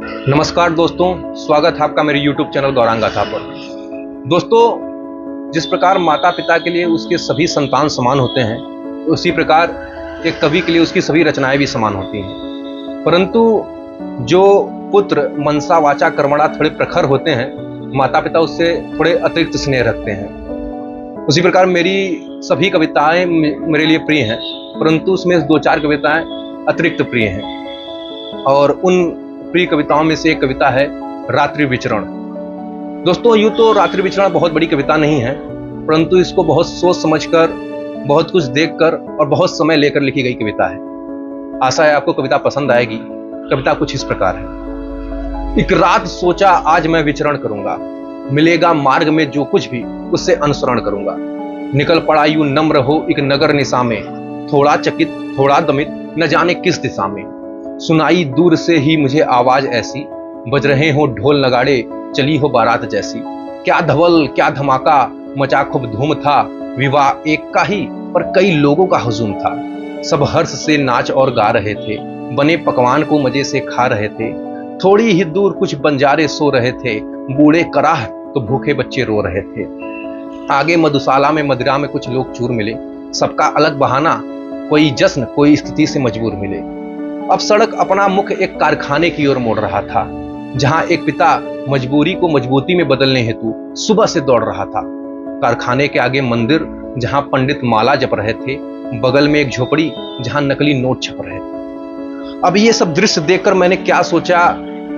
नमस्कार दोस्तों, स्वागत है आपका मेरे YouTube चैनल गौरांग गाथा पर। दोस्तों, जिस प्रकार माता पिता के लिए उसके सभी संतान समान होते हैं, उसी प्रकार एक कवि के लिए उसकी सभी रचनाएं भी समान होती हैं। परंतु जो पुत्र मनसा वाचा कर्मणा थोड़े प्रखर होते हैं, माता पिता उससे थोड़े अतिरिक्त स्नेह रखते हैं। उसी प्रकार मेरी सभी कविताएं मेरे लिए प्रिय हैं, परंतु उसमें 2-4 कविताएं अतिरिक्त प्रिय हैं। और उन प्रिय कविताओं में से एक कविता है रात्रि विचरण। दोस्तों, यूँ तो रात्रि विचरण बहुत बड़ी कविता नहीं है, परंतु इसको बहुत सोच समझकर, बहुत कुछ देखकर और बहुत समय लेकर लिखी गई कविता है। आशा है आपको कविता पसंद आएगी। कविता कुछ इस प्रकार है। एक रात सोचा आज मैं विचरण करूंगा, मिलेगा मार्ग में जो कुछ भी उससे अनुसरण करूंगा। निकल पड़ा यूं नम्र हो एक नगर निशा में, थोड़ा चकित थोड़ा दमित न जाने किस दिशा में। सुनाई दूर से ही मुझे आवाज ऐसी, बज रहे हो ढोल नगाड़े चली हो बारात जैसी। क्या धवल क्या धमाका मचा खूब धूम था, विवाह एक का ही पर कई लोगों का हुजूम था। सब हर्ष से नाच और गा रहे थे, बने पकवान को मजे से खा रहे थे। थोड़ी ही दूर कुछ बंजारे सो रहे थे, बूढ़े कराह तो भूखे बच्चे रो रहे थे। आगे मधुशाला में मदिरा में कुछ लोग चूर मिले, सबका अलग बहाना, कोई जश्न कोई स्थिति से मजबूर मिले। अब सड़क अपना मुख एक कारखाने की ओर मोड़ रहा था, जहां एक पिता मजबूरी को मजबूती में बदलने हेतु सुबह से दौड़ रहा था। कारखाने के आगे मंदिर, जहां पंडित माला जप रहे थे, बगल में एक झोपड़ी जहां नकली नोट छप रहे थे। अब ये सब दृश्य देखकर मैंने क्या सोचा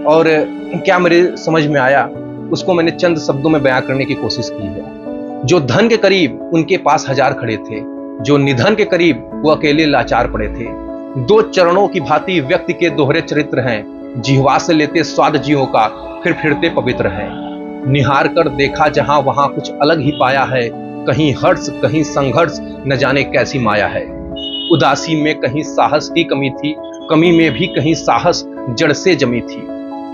और क्या मेरे समझ में आया, उसको मैंने चंद शब्दों में बयां करने की कोशिश की है। जो धन के करीब उनके पास 1000 खड़े थे, जो निधन के करीब वो अकेले लाचार पड़े थे। 2 चरणों की भांति व्यक्ति के दोहरे चरित्र हैं, जिह्वा से लेते स्वाद जीवों का फिर फिरते पवित्र हैं। निहार कर देखा जहां वहां कुछ अलग ही पाया है, कहीं हर्ष कहीं संघर्ष न जाने कैसी माया है। उदासी में कहीं साहस की कमी थी, कमी में भी कहीं साहस जड़ से जमी थी।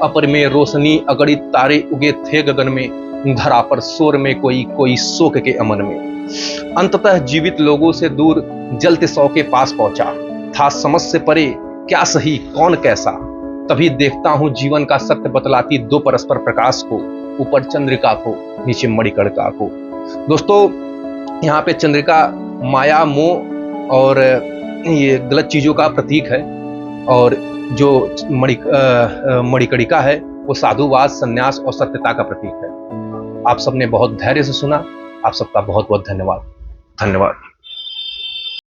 अपर में रोशनी अगणित तारे उगे थे गगन में, धरा पर शोर में कोई शोक के अमन में। अंततः जीवित लोगों से दूर जलते 100 के पास पहुंचा, था समझ से परे क्या सही कौन कैसा। तभी देखता हूं जीवन का सत्य बतलाती 2 परस्पर प्रकाश को, ऊपर चंद्रिका को नीचे मणिकर्णिका को। दोस्तों, यहाँ पे चंद्रिका माया मोह और ये गलत चीजों का प्रतीक है, और जो मणिकर्णिका है वो साधुवाद संन्यास और सत्यता का प्रतीक है। आप सबने बहुत धैर्य से सुना। आप सबका बहुत बहुत धन्यवाद।